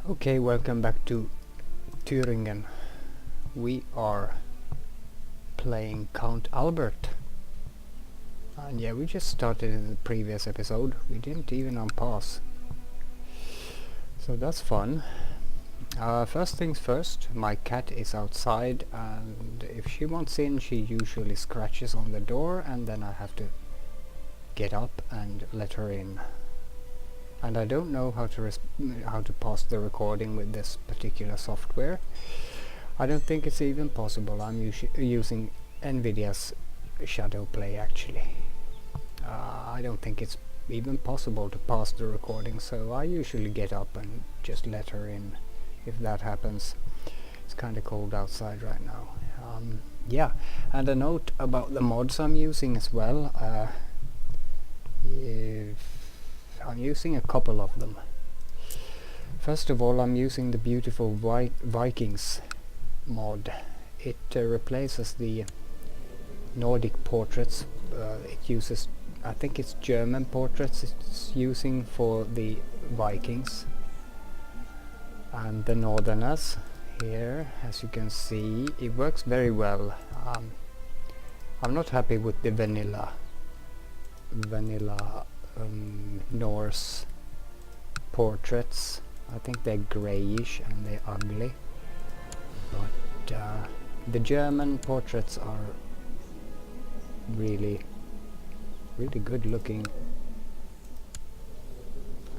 Okay, welcome back to Thüringen. We are playing Count Albert. And yeah, we just started in the previous episode. We didn't even unpause. So that's fun. First things first, my cat is outside, and if she wants in, she usually scratches on the door, and then I have to get up and let her in. And I don't know how to pause the recording with this particular software. I don't think it's even possible. I'm using NVIDIA's Shadow Play actually. I don't think it's even possible to pause the recording, so I usually get up and just let her in if that happens. It's kinda cold outside right now. Yeah, and a note about the mods I'm using as well. I'm using a couple of them. First of all, I'm using the beautiful Vikings mod. It replaces the Nordic portraits. It uses, I think it's German portraits it's using for the Vikings and the Northerners. Here, as you can see, it works very well. I'm not happy with the vanilla Norse portraits. I think they're grayish and they're ugly, but the German portraits are really good looking,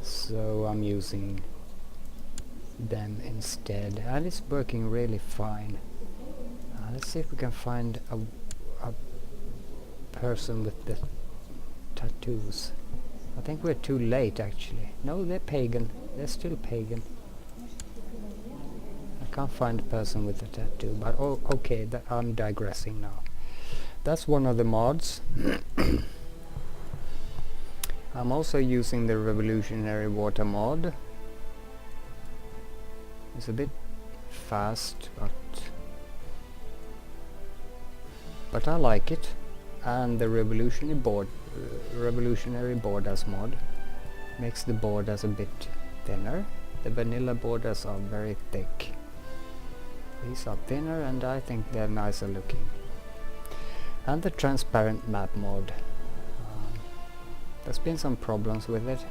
so I'm using them instead, and it's working really fine. Let's see if we can find a person with the tattoos. I think we're too late actually. No, they're pagan. They're still pagan. I can't find a person with a tattoo, but oh, okay, I'm digressing now. That's one of the mods. I'm also using the Revolutionary Water mod. It's a bit fast, but I like it. And the Revolutionary Borders mod makes the borders a bit thinner. The vanilla borders are very thick. These are thinner, and I think they're nicer looking. And the transparent map mod. There's been some problems with it,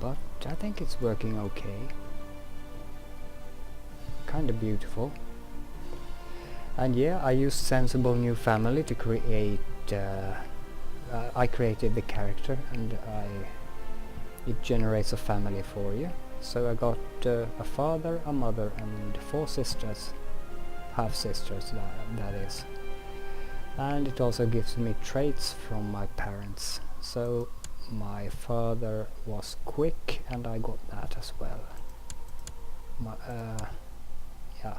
but I think it's working okay. Kinda beautiful. And yeah, I used Sensible New Family to create. I created the character, and it generates a family for you. So I got a father, a mother, and 4 sisters, half sisters that is. And it also gives me traits from my parents. So my father was quick, and I got that as well. Yeah,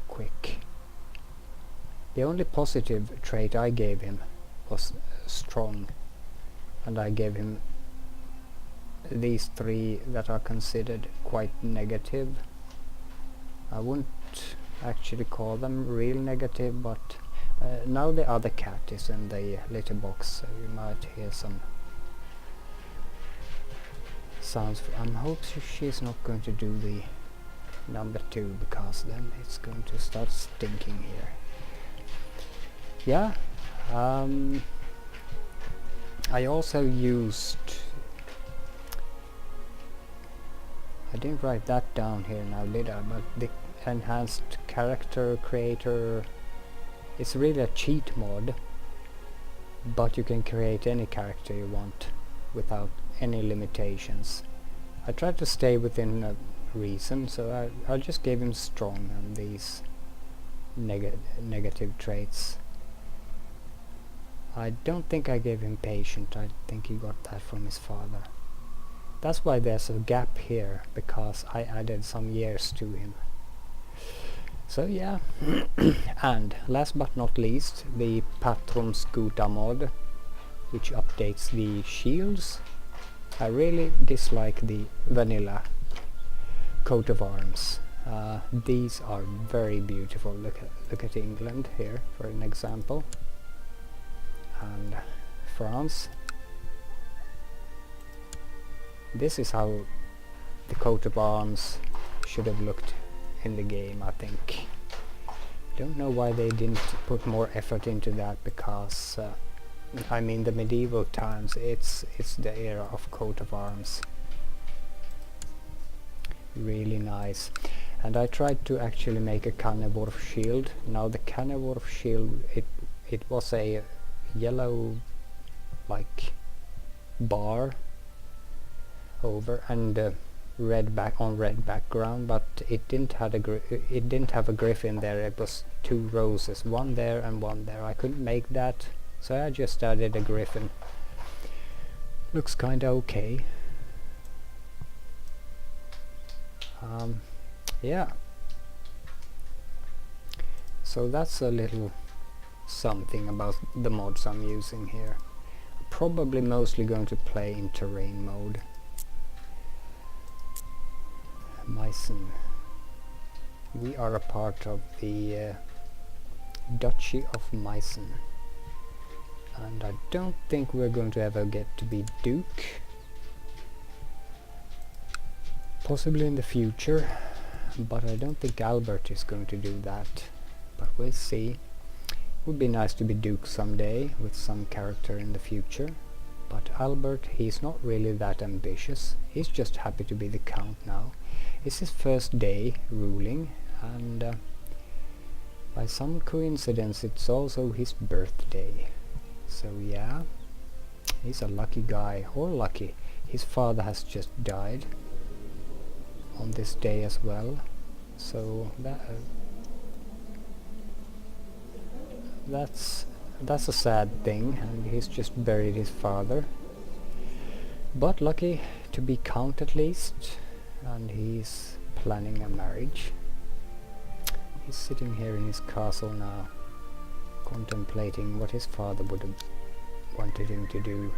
quick. The only positive trait I gave him was strong, and I gave him these 3 that are considered quite negative. I wouldn't actually call them real negative, but now the other cat is in the litter box, so you might hear some sounds. I hope she's not going to do the number 2, because then it's going to start stinking here. Yeah, I also used, I didn't write that down here now, did I? But the enhanced character creator, it's really a cheat mod, but you can create any character you want without any limitations. I tried to stay within a reason, so I just gave him strong and these negative traits. I don't think I gave him patient. I think he got that from his father. That's why there's a gap here, because I added some years to him. So yeah. And last but not least, the Patron Skuta mod, which updates the shields. I really dislike the vanilla coat of arms. These are very beautiful. Look at England here for an example, and France. This is how the coat of arms should have looked in the game, I think. Don't know why they didn't put more effort into that, because I mean, the medieval times, it's the era of coat of arms. Really nice. And I tried to actually make a Kannewurff shield. Now the Kannewurff shield, it was a yellow like bar over and red background, but it didn't have a griffin there. It was 2 roses, one there and one there. I couldn't make that, so I just added a griffin. Looks kinda okay. Yeah, so that's a little something about the mods I'm using here. Probably mostly going to play in terrain mode. Meissen. We are a part of the Duchy of Meissen, and I don't think we're going to ever get to be Duke. Possibly in the future, but I don't think Albert is going to do that, but we'll see. Would be nice to be Duke someday with some character in the future, but Albert, he's not really that ambitious. He's just happy to be the Count now. It's his first day ruling, and by some coincidence it's also his birthday. So yeah, he's a lucky guy, or lucky. His father has just died on this day as well, so that's a sad thing, and he's just buried his father. But lucky to be Count at least, and he's planning a marriage. He's sitting here in his castle now, contemplating what his father would have wanted him to do.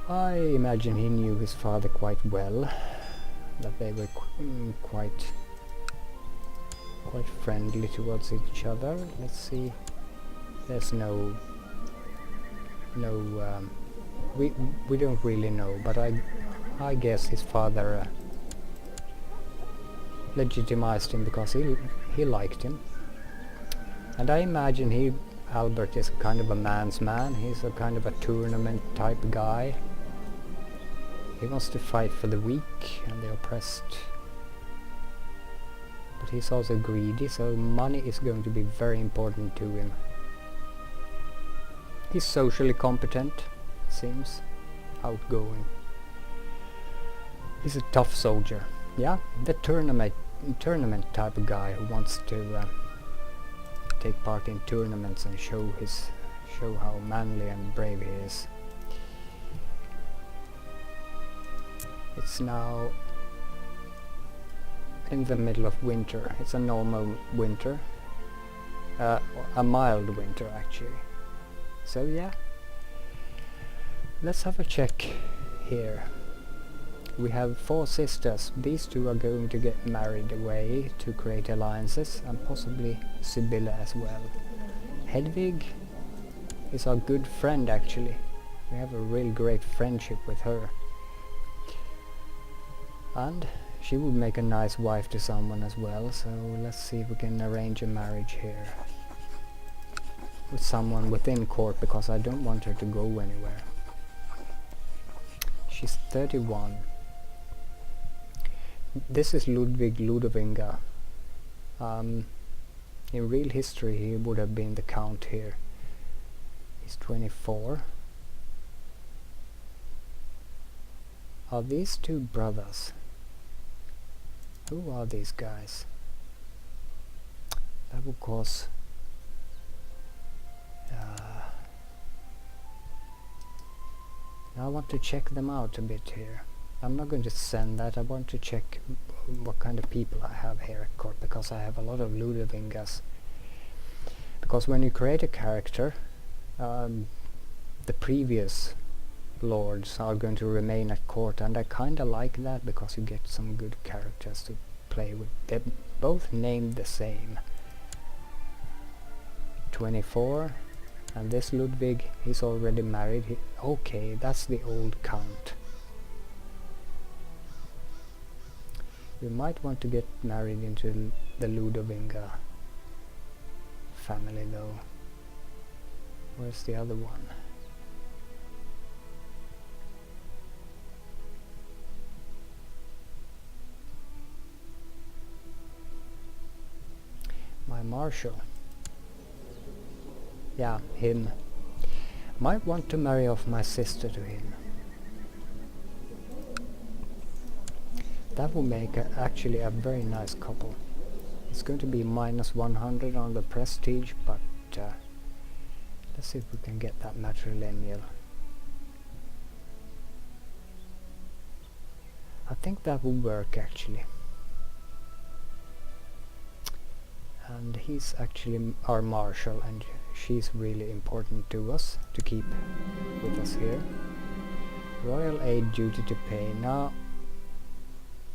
I imagine he knew his father quite well, that they were quite friendly towards each other. Let's see. There's we don't really know, but I guess his father legitimized him because he liked him, and I imagine Albert is kind of a man's man. He's a kind of a tournament type guy. He wants to fight for the weak and the oppressed, but he's also greedy, so money is going to be very important to him. He's socially competent, seems, outgoing. He's a tough soldier. Yeah, the tournament type of guy who wants to take part in tournaments and show how manly and brave he is. It's now in the middle of winter. It's a normal winter, a mild winter actually. So yeah, let's have a check here. We have 4 sisters. These 2 are going to get married away to create alliances, and possibly Sibylla as well. Hedvig is our good friend actually. We have a real great friendship with her, and she would make a nice wife to someone as well, so let's see if we can arrange a marriage here with someone within court, because I don't want her to go anywhere. She's 31. This is Ludwig Ludovinga. In real history he would have been the Count here. He's 24. Are these 2 brothers? Who are these guys? That would cause I want to check them out a bit here. I'm not going to send that. I want to check what kind of people I have here at court, because I have a lot of Ludovingas. Because when you create a character, the previous lords are going to remain at court, and I kinda like that because you get some good characters to play with. They're both named the same. 24 And this Ludwig, he's already married. Okay, that's the old count. We might want to get married into the Ludovinga family though. Where's the other one? My Marshal. Yeah, him. Might want to marry off my sister to him. That will make actually a very nice couple. It's going to be minus 100 on the prestige, but let's see if we can get that matrilineal. I think that will work actually. And he's actually our marshal, and she's really important to us to keep with us here. Royal aid duty to pay. Now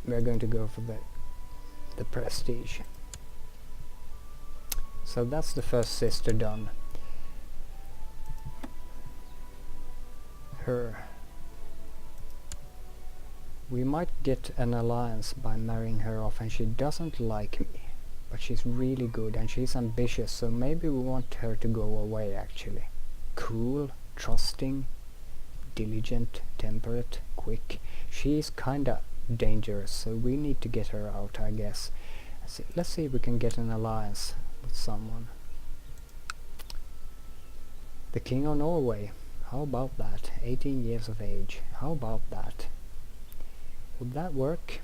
we're going to go for the prestige. So that's the first sister done. Her. We might get an alliance by marrying her off, and she doesn't like me. But she's really good and she's ambitious, so maybe we want her to go away actually. Cool, trusting, diligent, temperate, quick. She's kinda dangerous, so we need to get her out, I guess. Let's see if we can get an alliance with someone. The King of Norway. How about that? 18 years of age. How about that? Would that work?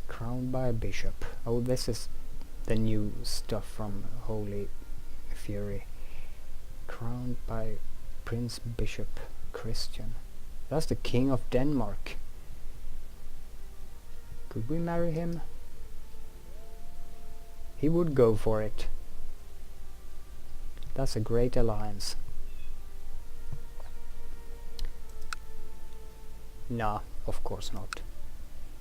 Crowned by a bishop. Oh, this is the new stuff from Holy Fury. Crowned by Prince Bishop Christian. That's the King of Denmark. Could we marry him? He would go for it. That's a great alliance. Nah, of course not.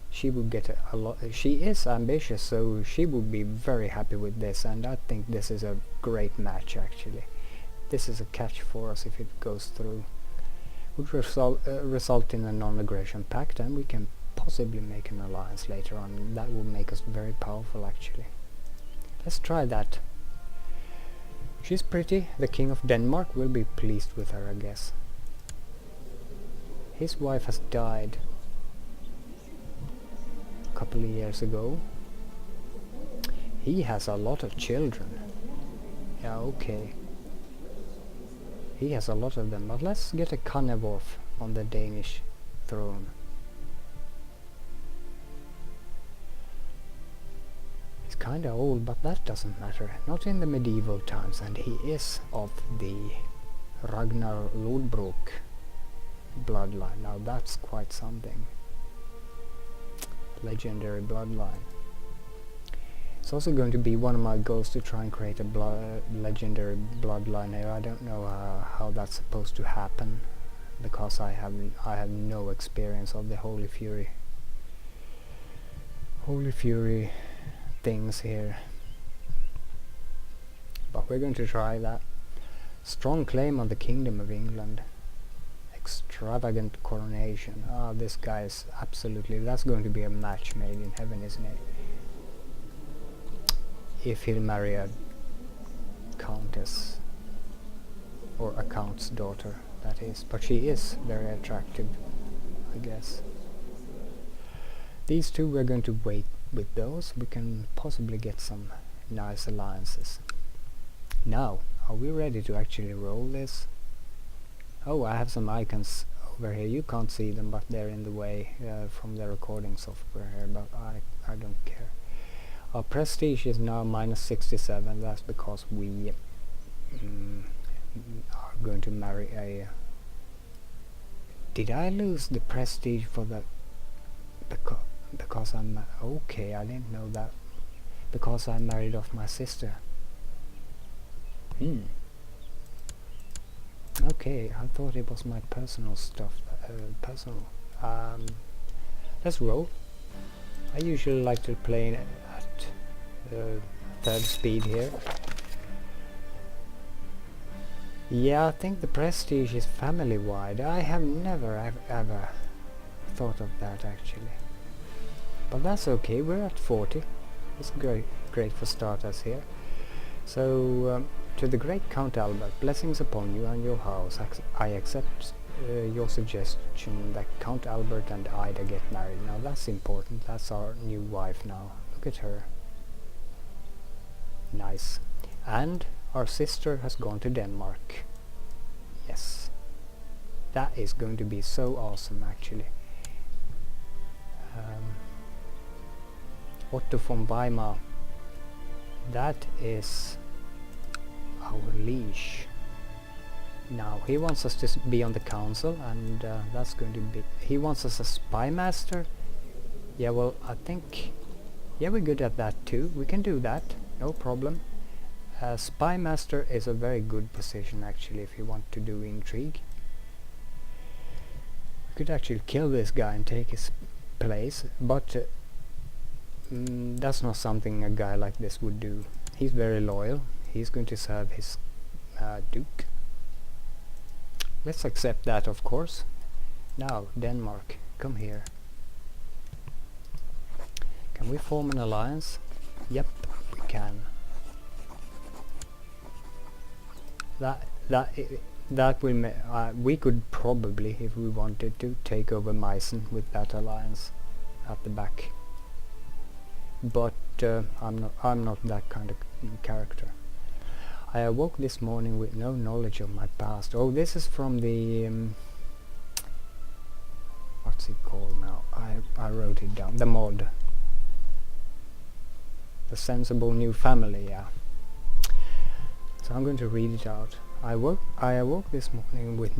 She would get a lot. She is ambitious, so she would be very happy with this, and I think this is a great match actually. This is a catch for us if it goes through. Would result in a non-aggression pact, and we can possibly make an alliance later on. That will make us very powerful actually. Let's try that. She's pretty. The King of Denmark will be pleased with her, I guess. His wife has died couple of years ago. He has a lot of children. Yeah, okay. He has a lot of them, but let's get a Kannewurff on the Danish throne. He's kinda old, but that doesn't matter. Not in the medieval times, and he is of the Ragnar Lodbrok bloodline. Now that's quite something. Legendary bloodline. It's also going to be one of my goals to try and create a legendary bloodline here. I don't know how that's supposed to happen, because I have no experience of the Holy Fury things here. But we're going to try that. Strong claim on the Kingdom of England. Extravagant coronation. Ah, this guy is absolutely... That's going to be a match made in heaven, isn't it? If he'll marry a countess. Or a count's daughter, that is. But she is very attractive, I guess. These two, we're going to wait with those. We can possibly get some nice alliances. Now, are we ready to actually roll this? Oh, I have some icons over here. You can't see them, but they're in the way from the recording software here, but I don't care. Our prestige is now minus 67. That's because we are going to marry a... Did I lose the prestige for the... Because I'm... Okay, I didn't know that. Because I married off my sister. Okay, I thought it was my personal stuff. Let's roll. I usually like to play at third speed here. Yeah, I think the prestige is family-wide. I have never ever thought of that actually. But that's okay, we're at 40. It's great for starters here. So, to the great Count Albert, blessings upon you and your house. I accept your suggestion that Count Albert and Ida get married. Now that's important, that's our new wife now. Look at her. Nice. And our sister has gone to Denmark. Yes. That is going to be so awesome actually. Otto von Weimar. That is our liege. Now he wants us to be on the council, and that's going to be... He wants us a spy master. Yeah, well, I think... Yeah, we're good at that too. We can do that. No problem. Spy master is a very good position actually if you want to do intrigue. We could actually kill this guy and take his place, but that's not something a guy like this would do. He's very loyal. He's going to serve his duke. Let's accept that, of course. Now, Denmark, come here. Can we form an alliance? Yep, we can. That will we could probably, if we wanted to, take over Meissen with that alliance at the back. But I'm not that kind of character. I awoke this morning with no knowledge of my past. Oh, this is from the what's it called now? I wrote it down. The mod. The sensible new family, yeah. So I'm going to read it out. I awoke this morning with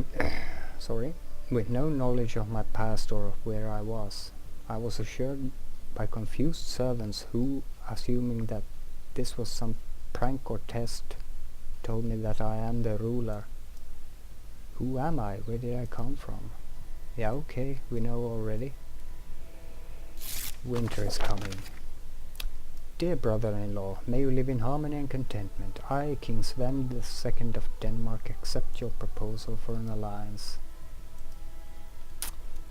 with no knowledge of my past or of where I was. I was assured by confused servants who, assuming that this was some prank or test, told me that I am the ruler. Who am I? Where did I come from? Yeah, okay, we know already. Winter is coming. Dear brother-in-law, may you live in harmony and contentment. I, King Sven II of Denmark, accept your proposal for an alliance.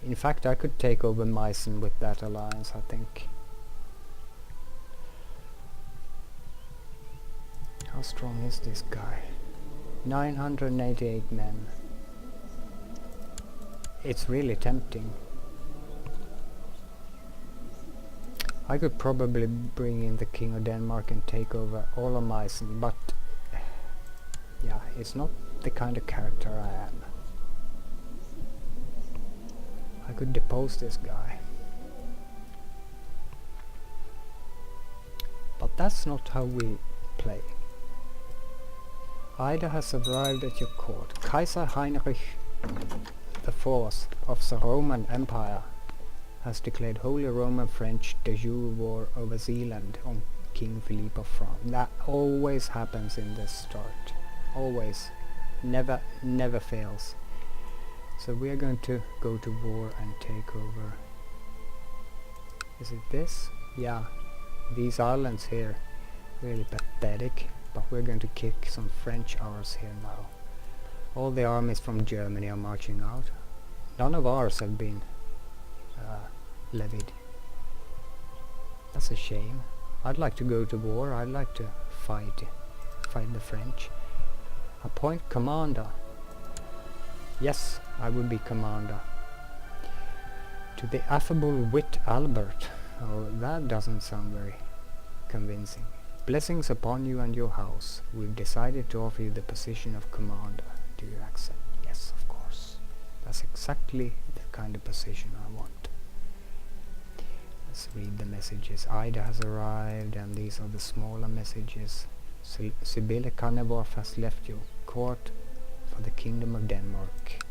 In fact, I could take over Meissen with that alliance, I think. How strong is this guy? 988 men. It's really tempting. I could probably bring in the King of Denmark and take over all of Meissen, but yeah, it's not the kind of character I am. I could depose this guy. But that's not how we play. Ida has arrived at your court. Kaiser Heinrich IV of the Roman Empire has declared Holy Roman French de jure war over Zealand on King Philippe of France. That always happens in the start. Always. Never fails. So we are going to go to war and take over. Is it this? Yeah. These islands here. Really pathetic. But we're going to kick some French ours here now. All the armies from Germany are marching out. None of ours have been levied. That's a shame. I'd like to go to war. I'd like to fight the French. Appoint commander. Yes, I would be commander. To the affable wit Albert. Oh, that doesn't sound very convincing. Blessings upon you and your house. We've decided to offer you the position of commander. Do you accept? Yes, of course. That's exactly the kind of position I want. Let's read the messages. Ida has arrived, and these are the smaller messages. Sibylle Kannewurff has left your court for the Kingdom of Denmark.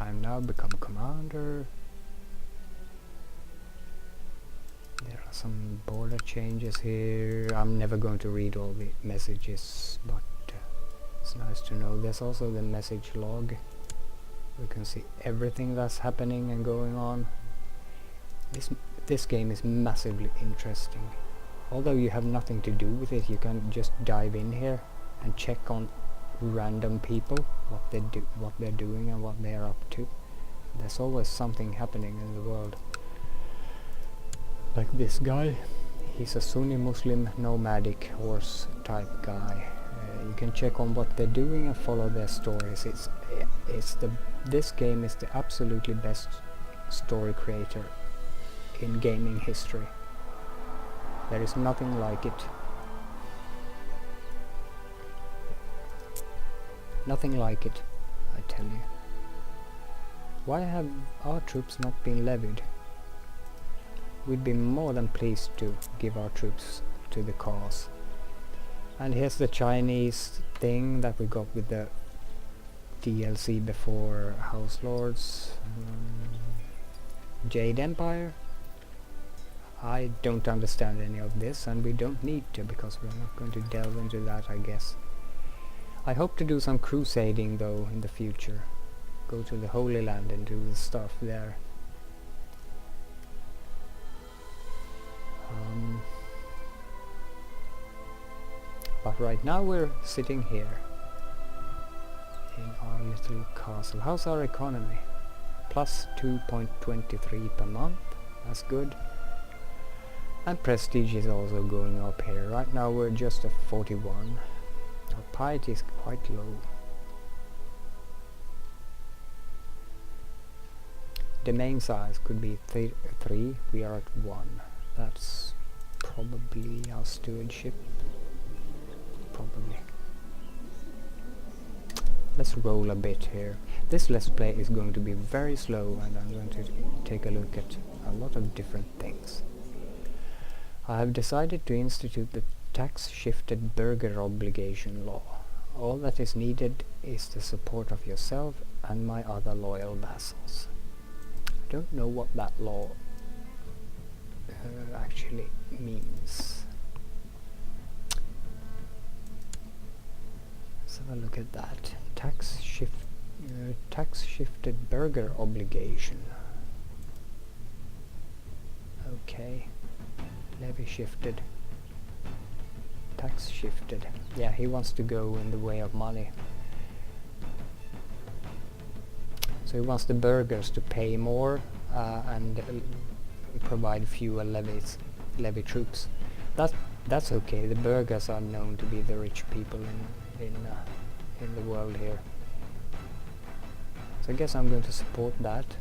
I have now become commander. There are some border changes here. I'm never going to read all the messages, but it's nice to know. There's also the message log. We can see everything that's happening and going on. This game is massively interesting. Although you have nothing to do with it, you can just dive in here and check on random people, what they're doing and what they're up to. There's always something happening in the world. Like this guy, he's a Sunni Muslim nomadic horse type guy. You can check on what they're doing and follow their stories. This game is the absolutely best story creator in gaming history. There is nothing like it. Nothing like it, I tell you. Why have our troops not been levied? We'd be more than pleased to give our troops to the cause. And here's the Chinese thing that we got with the DLC before House Lords. Jade Empire. I don't understand any of this, and we don't need to, because we're not going to delve into that, I guess. I hope to do some crusading though in the future. Go to the Holy Land and do the stuff there. But right now we're sitting here in our little castle. How's our economy? Plus 2.23 per month. That's good. And prestige is also going up here. Right now we're just at 41. Our piety is quite low. Domain size could be 3. We are at 1. That's probably our stewardship. Probably. Let's roll a bit here. This Let's Play is going to be very slow, and I'm going to take a look at a lot of different things. I have decided to institute the tax-shifted burgher obligation law. All that is needed is the support of yourself and my other loyal vassals. I don't know what that law actually means. Let's have a look at that. Tax-shifted burgher obligation. Okay. Levy shifted. Tax shifted. Yeah, he wants to go in the way of money. So he wants the burghers to pay more and provide fewer levy troops. That's okay. The burghers are known to be the rich people in the world here. So I guess I'm going to support that.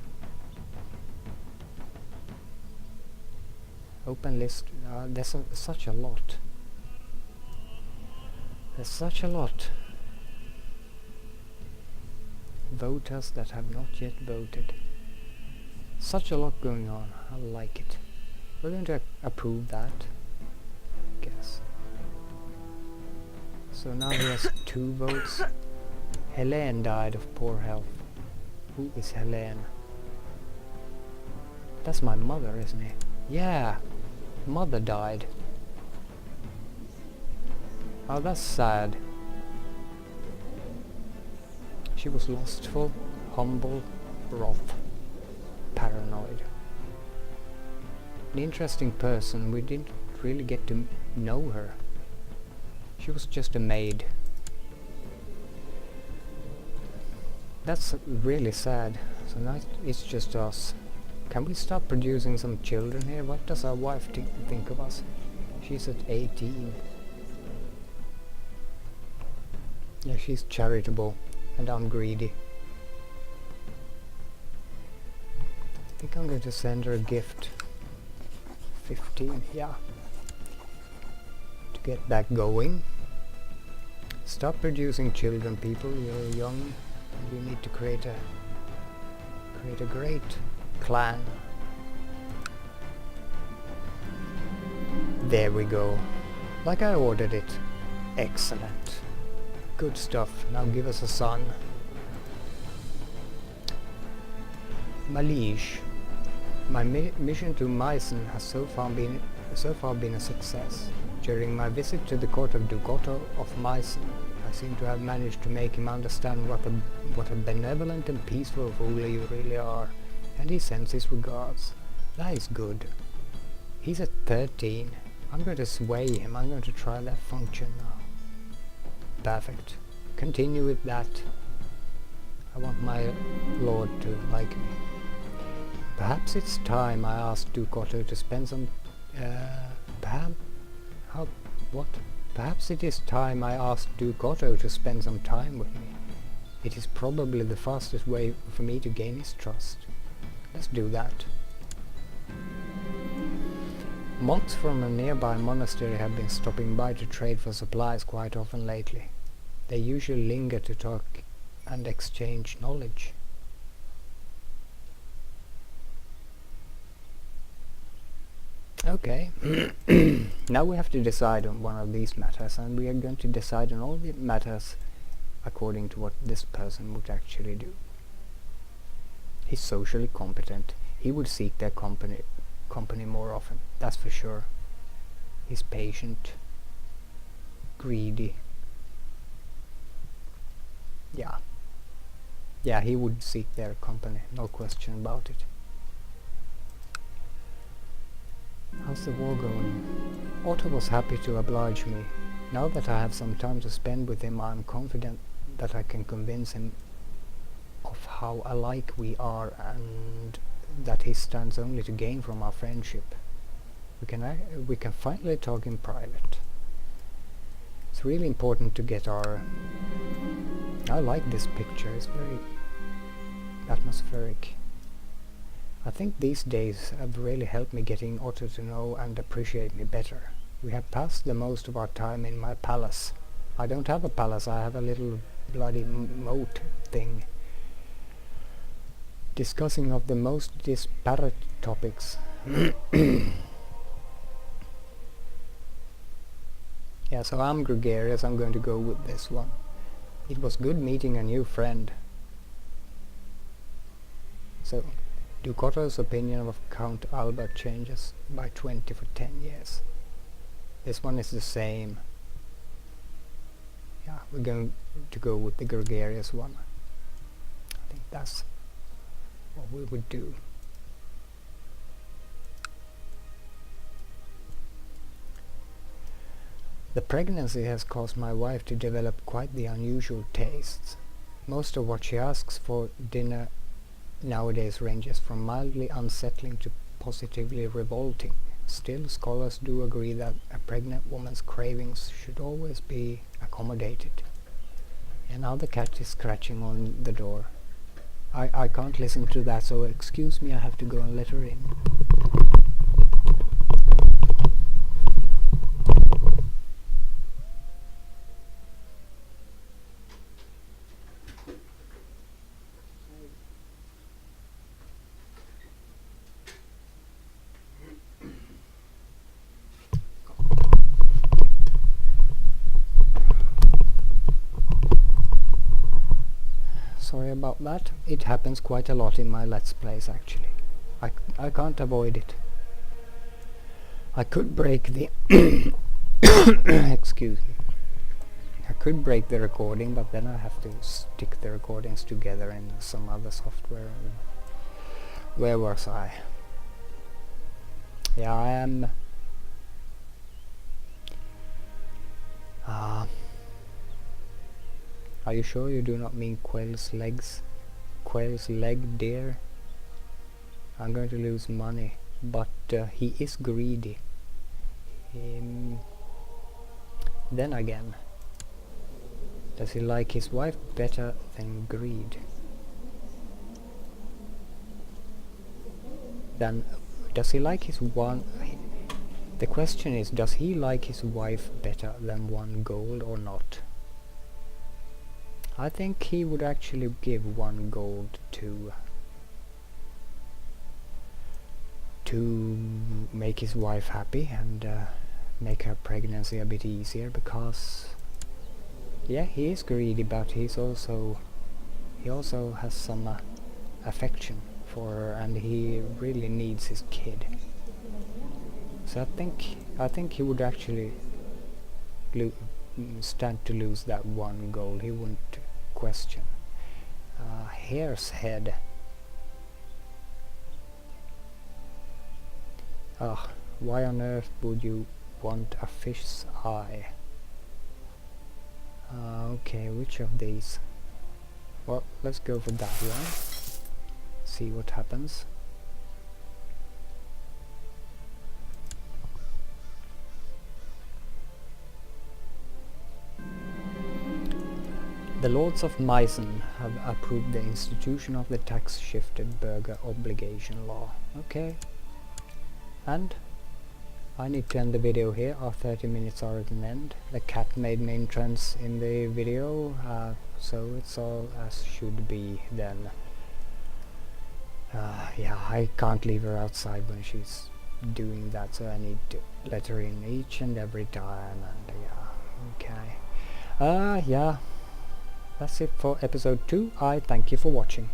Open list. There's such a lot. There's such a lot. Voters that have not yet voted. Such a lot going on. I like it. We're going to approve that, I guess. So now he has 2 votes. Helene died of poor health. Who is Helene? That's my mother, isn't it? Yeah, mother died. Oh, that's sad. She was lustful, humble, wrath, paranoid. An interesting person. We didn't really get to know her. She was just a maid. That's really sad. So now it's just us. Can we start producing some children here? What does our wife think of us? She's at 18. Yeah, she's charitable and I'm greedy. I think I'm going to send her a gift. 15, yeah. To get that going. Stop producing children, people. You're young. You need to create a great clan. There we go. Like I ordered it. Excellent. Good stuff. Now give us a son. Malish. My mission to Meissen has so far been a success. During my visit to the court of Dugotto of Meissen, I seem to have managed to make him understand what a benevolent and peaceful ruler you really are, and he sends his regards. That is good. He's at 13. I'm going to sway him. I'm going to try that function now. perfect. Continue with that. I want my lord to like me. Perhaps it's time I asked Duke Otto to spend some... Perhaps it is time I asked Duke Otto to spend some time with me. It is probably the fastest way for me to gain his trust. Let's do that. Monks from a nearby monastery have been stopping by to trade for supplies quite often lately. They usually linger to talk and exchange knowledge. Okay, now we have to decide on one of these matters, and we are going to decide on all the matters according to what this person would actually do. He's socially competent. He would seek their company more often, that's for sure. He's patient, greedy. Yeah, he would seek their company, no question about it. How's the war going? Otto was happy to oblige me. Now that I have some time to spend with him, I'm confident that I can convince him of how alike we are and that he stands only to gain from our friendship. We can finally talk in private. It's really important to get our... I like this picture, it's very atmospheric. I think these days have really helped me getting Otto to know and appreciate me better. We have passed the most of our time in my palace. I don't have a palace, I have a little bloody moat thing. Discussing of the most disparate topics. Yeah, so I'm gregarious, I'm going to go with this one. It was good meeting a new friend. So, Duke Otto's opinion of Count Albert changes by 20 for 10 years. This one is the same. Yeah, we're going to go with the gregarious one. I think that's what we would do. The pregnancy has caused my wife to develop quite the unusual tastes. Most of what she asks for dinner nowadays ranges from mildly unsettling to positively revolting. Still, scholars do agree that a pregnant woman's cravings should always be accommodated. And now the cat is scratching on the door. I can't listen to that, so excuse me, I have to go and let her in. Sorry about that. It happens quite a lot in my Let's Plays actually. I can't avoid it. I could break the excuse me. I could break the recording, but then I have to stick the recordings together in some other software. Where was I? Yeah, I am are you sure you do not mean quail's legs? Quail's leg, dear? I'm going to lose money, but he is greedy. Then again, does he like his wife better than greed? Then does he like his one... The question is, does he like his wife better than 1 gold or not? I think he would actually give 1 gold to make his wife happy and make her pregnancy a bit easier, because yeah, he is greedy, but he also has some affection for her, and he really needs his kid. So I think he would actually stand to lose that 1 gold. He wouldn't question. Hare's head. Why on earth would you want a fish's eye? Okay, which of these? Well, let's go for that one. See what happens. The Lords of Meissen have approved the institution of the tax-shifted burger obligation law. Okay. And I need to end the video here. Our 30 minutes are at an end. The cat made an entrance in the video, so it's all as should be then. Yeah, I can't leave her outside when she's doing that, so I need to let her in each and every time, and yeah, okay. Yeah, that's it for episode 2. I thank you for watching.